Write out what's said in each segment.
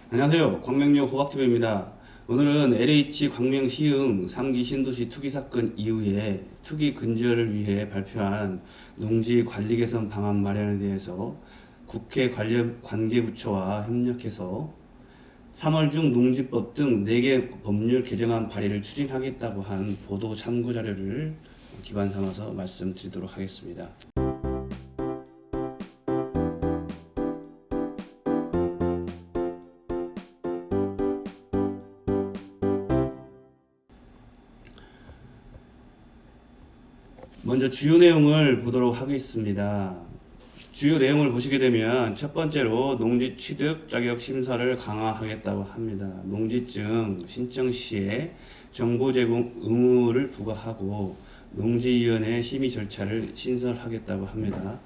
안녕하세요. 광명역 호박TV입니다. 오늘은 LH 광명 시흥 3기 신도시 투기 사건 이후에 투기 근절을 위해 발표한 농지 관리 개선 방안 마련에 대해서 국회 관련 관계부처와 협력해서 3월 중 농지법 등 4개 법률 개정안 발의를 추진하겠다고 한 보도 참고 자료를 기반 삼아서 말씀드리도록 하겠습니다. 먼저 주요 내용을 보도록 하겠습니다. 주요 내용을 보시게 되면 첫 번째로 농지 취득 자격 심사를 강화하겠다고 합니다. 농지증 신청 시에 정보 제공 의무를 부과하고 농지위원회 심의 절차를 신설하겠다고 합니다.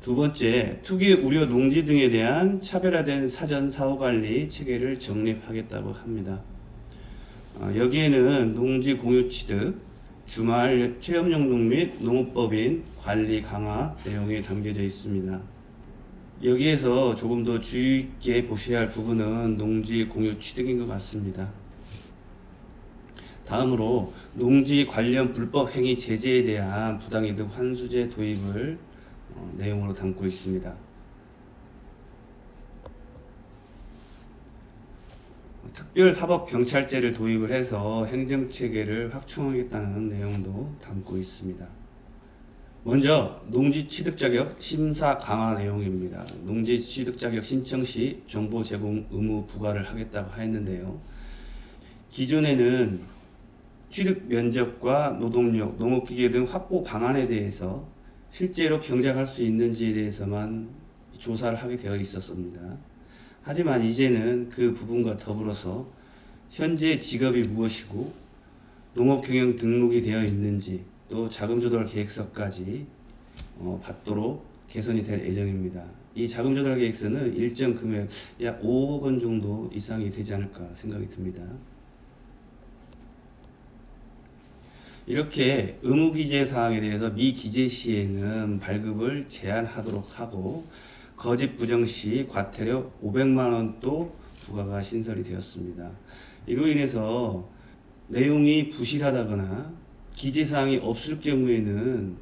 두 번째, 투기 우려 농지 등에 대한 차별화된 사전 사후관리 체계를 정립하겠다고 합니다. 여기에는 농지 공유 취득, 주말 체험용농 및 농업법인 관리 강화 내용이 담겨져 있습니다. 여기에서 조금 더 주의 있게 보셔야 할 부분은 농지 공유 취득인 것 같습니다. 다음으로 농지 관련 불법 행위 제재에 대한 부당이득 환수제 도입을 내용으로 담고 있습니다. 특별사법경찰제를 도입을 해서 행정체계를 확충하겠다는 내용도 담고 있습니다. 먼저 농지취득자격 심사 강화 내용입니다. 농지취득자격 신청 시 정보 제공 의무 부과를 하겠다고 했는데요. 기존에는 취득 면접과 노동력, 농업기계 등 확보 방안에 대해서 실제로 경작할 수 있는지에 대해서만 조사를 하게 되어 있었습니다. 하지만 이제는 그 부분과 더불어서 현재 직업이 무엇이고 농업경영 등록이 되어 있는지 또 자금조달 계획서까지 받도록 개선이 될 예정입니다. 이 자금조달 계획서는 일정 금액 약 5억 원 정도 이상이 되지 않을까 생각이 듭니다. 이렇게 의무기재 사항에 대해서 미기재 시에는 발급을 제한하도록 하고 거짓 부정 시 과태료 500만 원도 부과가 신설이 되었습니다. 이로 인해서 내용이 부실하다거나 기재사항이 없을 경우에는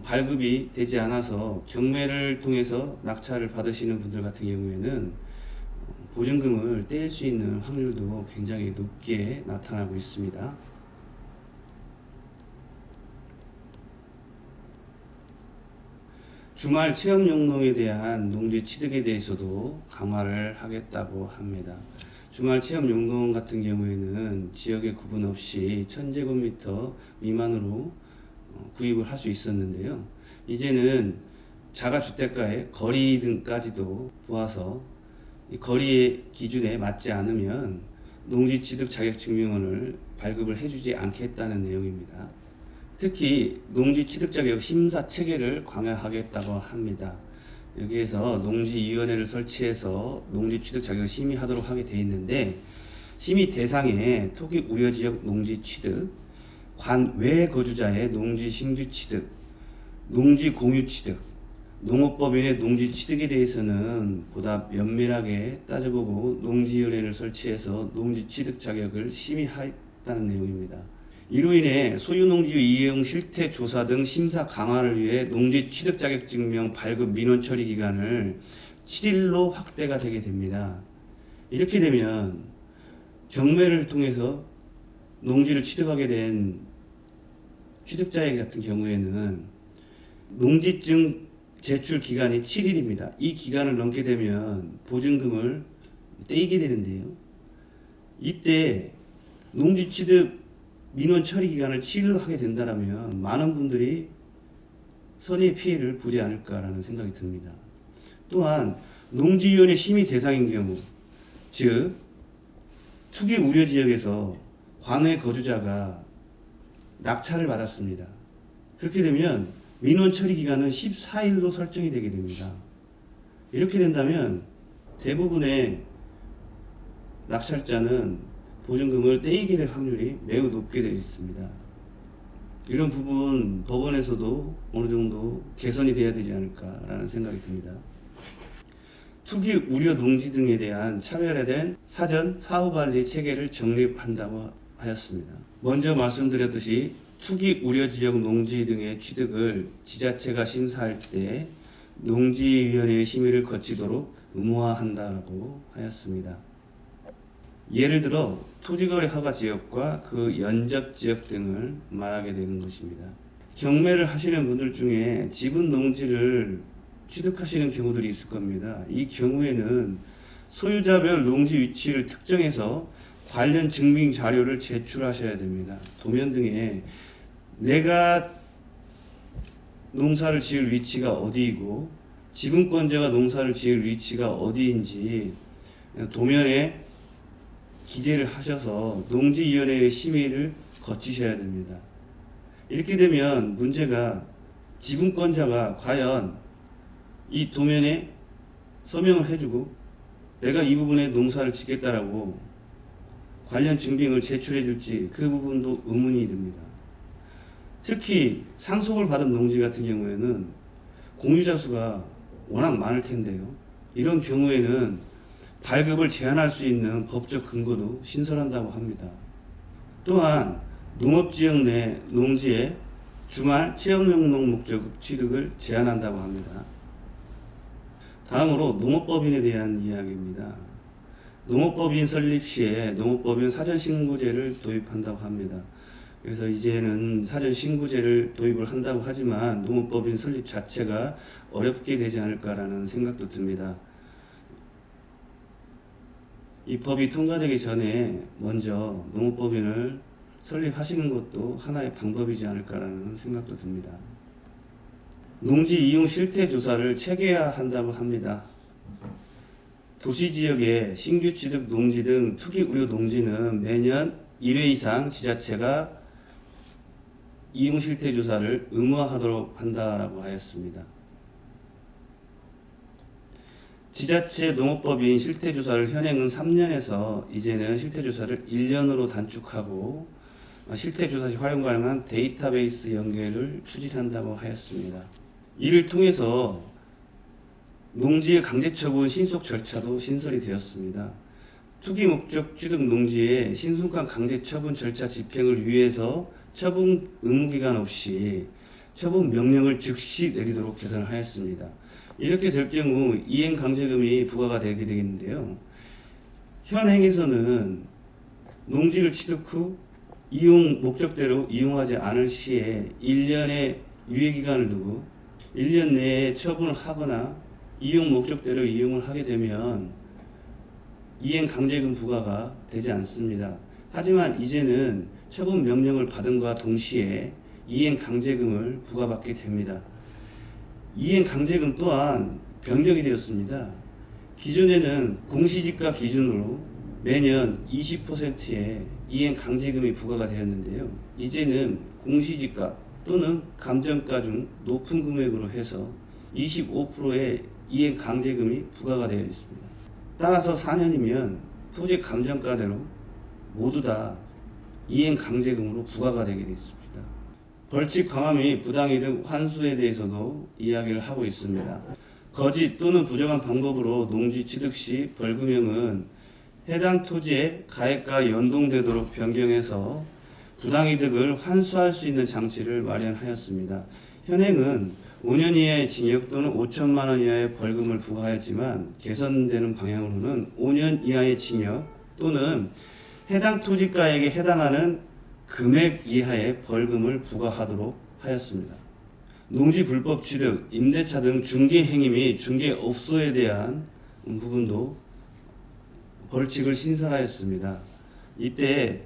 발급이 되지 않아서 경매를 통해서 낙찰을 받으시는 분들 같은 경우에는 보증금을 떼일 수 있는 확률도 굉장히 높게 나타나고 있습니다. 주말 체험용농에 대한 농지 취득에 대해서도 강화를 하겠다고 합니다. 주말 체험용농 같은 경우에는 지역에 구분 없이 1000제곱미터 미만으로 구입을 할 수 있었는데요. 이제는 자가주택가의 거리 등까지도 보아서 이 거리의 기준에 맞지 않으면 농지 취득 자격 증명원을 발급을 해주지 않겠다는 내용입니다. 특히 농지 취득 자격 심사 체계를 강화하겠다고 합니다. 여기에서 농지위원회를 설치해서 농지 취득 자격을 심의하도록 하게 되어 있는데 심의 대상에 토기 우려지역 농지 취득, 관외 거주자의 농지 신규 취득, 농지 공유 취득, 농업법인의 농지 취득에 대해서는 보다 면밀하게 따져보고 농지위원회를 설치해서 농지 취득 자격을 심의하겠다는 내용입니다. 이로 인해 소유농지 이용 실태 조사 등 심사 강화를 위해 농지 취득 자격 증명 발급 민원 처리 기간을 7일로 확대가 되게 됩니다. 이렇게 되면 경매를 통해서 농지를 취득하게 된 취득자의 같은 경우에는 농지증 제출 기간이 7일입니다. 이 기간을 넘게 되면 보증금을 떼이게 되는데요. 이때 농지 취득 민원 처리 기간을 7일로 하게 된다면 많은 분들이 선의의 피해를 보지 않을까라는 생각이 듭니다. 또한 농지위원회 심의 대상인 경우, 즉 투기 우려 지역에서 관외 거주자가 낙찰을 받았습니다. 그렇게 되면 민원 처리 기간은 14일로 설정이 되게 됩니다. 이렇게 된다면 대부분의 낙찰자는 보증금을 떼이게 될 확률이 매우 높게 되어 있습니다. 이런 부분 법원에서도 어느 정도 개선이 돼야 되지 않을까라는 생각이 듭니다. 투기 우려 농지 등에 대한 차별화된 사전 사후관리 체계를 정립한다고 하였습니다. 먼저 말씀드렸듯이 투기 우려 지역 농지 등의 취득을 지자체가 심사할 때 농지위원회의 심의를 거치도록 의무화한다고 하였습니다. 예를 들어 토지거래 허가 지역과 그 연접 지역 등을 말하게 되는 것입니다. 경매를 하시는 분들 중에 지분 농지를 취득하시는 경우들이 있을 겁니다. 이 경우에는 소유자별 농지 위치를 특정해서 관련 증빙 자료를 제출하셔야 됩니다. 도면 등에 내가 농사를 지을 위치가 어디이고 지분권자가 농사를 지을 위치가 어디인지 도면에 기재를 하셔서 농지위원회의 심의를 거치셔야 됩니다. 이렇게 되면 문제가 지분권자가 과연 이 도면에 서명을 해주고 내가 이 부분에 농사를 짓겠다라고 관련 증빙을 제출해 줄지 그 부분도 의문이 듭니다. 특히 상속을 받은 농지 같은 경우에는 공유자 수가 워낙 많을 텐데요. 이런 경우에는 발급을 제한할 수 있는 법적 근거도 신설한다고 합니다. 또한 농업지역 내 농지의 주말 체험용농 목적 취득을 제한한다고 합니다. 다음으로 농업법인에 대한 이야기입니다. 농업법인 설립 시에 농업법인 사전신고제를 도입한다고 합니다. 그래서 이제는 사전신고제를 도입을 한다고 하지만 농업법인 설립 자체가 어렵게 되지 않을까라는 생각도 듭니다. 이 법이 통과되기 전에 먼저 농업법인을 설립하시는 것도 하나의 방법이지 않을까라는 생각도 듭니다. 농지 이용 실태 조사를 체계화한다고 합니다. 도시지역의 신규 취득 농지 등 투기 우려 농지는 매년 1회 이상 지자체가 이용 실태 조사를 의무화하도록 한다라고 하였습니다. 지자체 농업법인 실태조사를 현행은 3년에서 이제는 실태조사를 1년으로 단축하고 실태조사 시 활용 가능한 데이터베이스 연계를 추진한다고 하였습니다. 이를 통해서 농지의 강제처분 신속 절차도 신설이 되었습니다. 투기 목적 취득 농지의 신속한 강제처분 절차 집행을 위해서 처분 의무기간 없이 처분 명령을 즉시 내리도록 개선하였습니다. 이렇게 될 경우 이행 강제금이 부과가 되게 되겠는데요. 현행에서는 농지를 취득 후 이용 목적대로 이용하지 않을 시에 1년의 유예기간을 두고 1년 내에 처분을 하거나 이용 목적대로 이용을 하게 되면 이행 강제금 부과가 되지 않습니다. 하지만 이제는 처분 명령을 받음과 동시에 이행 강제금을 부과받게 됩니다. 이행 강제금 또한 변경이 되었습니다. 기존에는 공시지가 기준으로 매년 20%의 이행 강제금이 부과가 되었는데요. 이제는 공시지가 또는 감정가 중 높은 금액으로 해서 25%의 이행 강제금이 부과가 되어 있습니다. 따라서 4년이면 토지 감정가대로 모두 다 이행 강제금으로 부과가 되게 되어 있습니다. 벌칙 강화 및 부당이득 환수에 대해서도 이야기를 하고 있습니다. 거짓 또는 부정한 방법으로 농지 취득 시 벌금형은 해당 토지의 가액과 연동되도록 변경해서 부당이득을 환수할 수 있는 장치를 마련하였습니다. 현행은 5년 이하의 징역 또는 5천만 원 이하의 벌금을 부과하였지만 개선되는 방향으로는 5년 이하의 징역 또는 해당 토지가액에 해당하는 금액 이하의 벌금을 부과하도록 하였습니다. 농지 불법 취득, 임대차 등 중개 행위 및 중개업소에 대한 부분도 벌칙을 신설하였습니다. 이때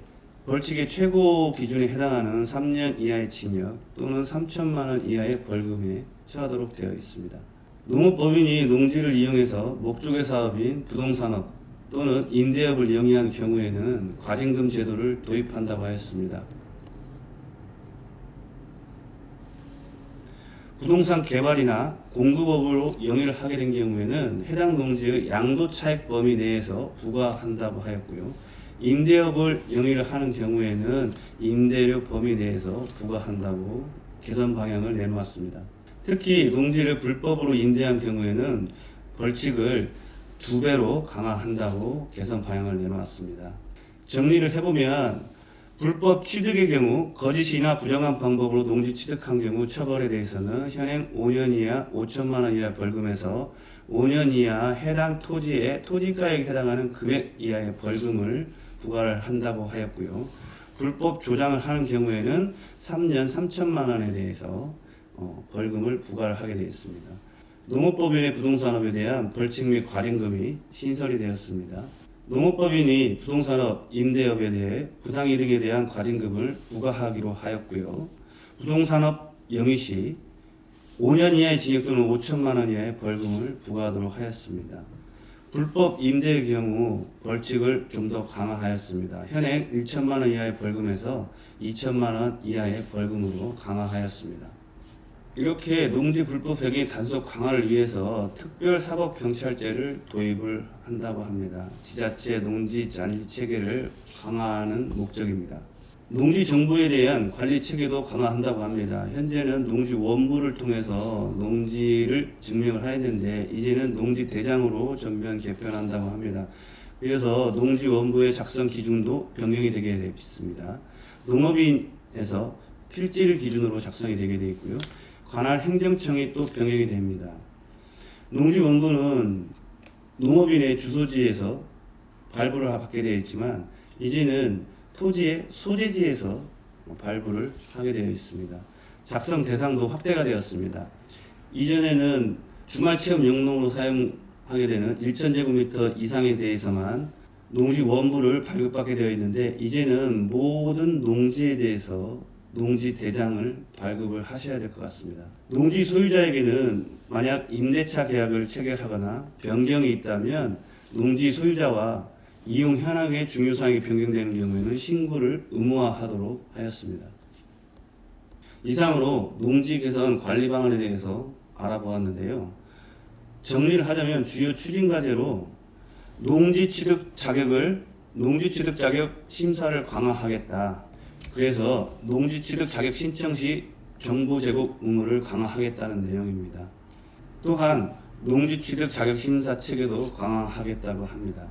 벌칙의 최고 기준에 해당하는 3년 이하의 징역 또는 3천만 원 이하의 벌금에 처하도록 되어 있습니다. 농업법인이 농지를 이용해서 목적의 사업인 부동산업 또는 임대업을 영위한 경우에는 과징금 제도를 도입한다고 하였습니다. 부동산 개발이나 공급업으로 영위를 하게 된 경우에는 해당 농지의 양도 차익 범위 내에서 부과한다고 하였고요. 임대업을 영위를 하는 경우에는 임대료 범위 내에서 부과한다고 개선 방향을 내놓았습니다. 특히 농지를 불법으로 임대한 경우에는 벌칙을 2배로 강화한다고 개선 방향을 내놓았습니다. 정리를 해보면 불법 취득의 경우 거짓이나 부정한 방법으로 농지 취득한 경우 처벌에 대해서는 현행 5년 이하 5천만 원 이하 벌금에서 5년 이하 해당 토지의 토지가액에 해당하는 금액 이하의 벌금을 부과를 한다고 하였고요. 불법 조장을 하는 경우에는 3년 3천만 원에 대해서 벌금을 부과를 하게 되었습니다. 농업법인의 부동산업에 대한 벌칙 및 과징금이 신설이 되었습니다. 농업법인이 부동산업 임대업에 대해 부당이득에 대한 과징금을 부과하기로 하였고요. 부동산업 영위 시 5년 이하의 징역 또는 5천만 원 이하의 벌금을 부과하도록 하였습니다. 불법 임대의 경우 벌칙을 좀 더 강화하였습니다. 현행 1천만 원 이하의 벌금에서 2천만 원 이하의 벌금으로 강화하였습니다. 이렇게 농지 불법 행위 단속 강화를 위해서 특별사법경찰제를 도입을 한다고 합니다. 지자체 농지 관리 체계를 강화하는 목적입니다. 농지 정보에 대한 관리 체계도 강화한다고 합니다. 현재는 농지 원부를 통해서 농지를 증명을 해야 되는데 이제는 농지 대장으로 전면 개편한다고 합니다. 그래서 농지 원부의 작성 기준도 변경이 되게 되어 있습니다. 농업인에서 필지를 기준으로 작성이 되게 되어 있고요. 관할 행정청이 또 병행이 됩니다. 농지 원부는 농업인의 주소지에서 발부를 받게 되어 있지만 이제는 토지의 소재지에서 발부를 하게 되어 있습니다. 작성 대상도 확대가 되었습니다. 이전에는 주말 체험 영농으로 사용하게 되는 1,000제곱미터 이상에 대해서만 농지 원부를 발급받게 되어 있는데 이제는 모든 농지에 대해서 농지 대장을 발급을 하셔야 될 것 같습니다. 농지 소유자에게는 만약 임대차 계약을 체결하거나 변경이 있다면 농지 소유자와 이용 현황의 중요사항이 변경되는 경우에는 신고를 의무화하도록 하였습니다. 이상으로 농지 개선 관리 방안에 대해서 알아보았는데요. 정리를 하자면 주요 추진 과제로 농지 취득 자격 심사를 강화하겠다. 그래서 농지 취득 자격 신청 시 정보 제공 의무를 강화하겠다는 내용입니다. 또한 농지 취득 자격 심사 체계도 강화하겠다고 합니다.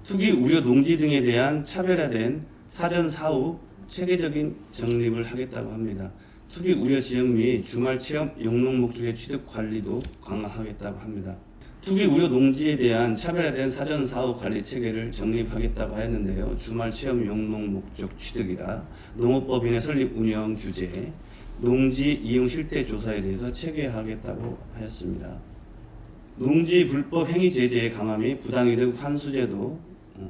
투기 우려 농지 등에 대한 차별화된 사전 사후 체계적인 정립을 하겠다고 합니다. 투기 우려 지역 및 주말 체험 영농 목적의 취득 관리도 강화하겠다고 합니다. 투기 우려 농지에 대한 차별화된 사전 사후 관리 체계를 정립하겠다고 했는데요. 주말 체험 영농 목적 취득이라 농업법인의 설립 운영 규제, 농지 이용 실태 조사에 대해서 체계하겠다고 하였습니다. 농지 불법 행위 제재 강화 및 부당이득 환수제도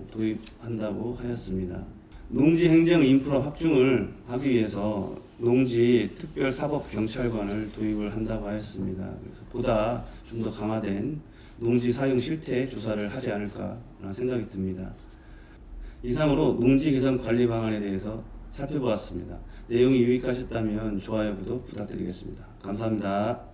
도입한다고 하였습니다. 농지 행정 인프라 확충을 하기 위해서 농지 특별사법경찰관을 도입을 한다고 하였습니다. 그래서 보다 좀 더 강화된 농지 사용 실태 조사를 하지 않을까라는 생각이 듭니다. 이상으로 농지 개선 관리 방안에 대해서 살펴보았습니다. 내용이 유익하셨다면 좋아요, 구독 부탁드리겠습니다. 감사합니다.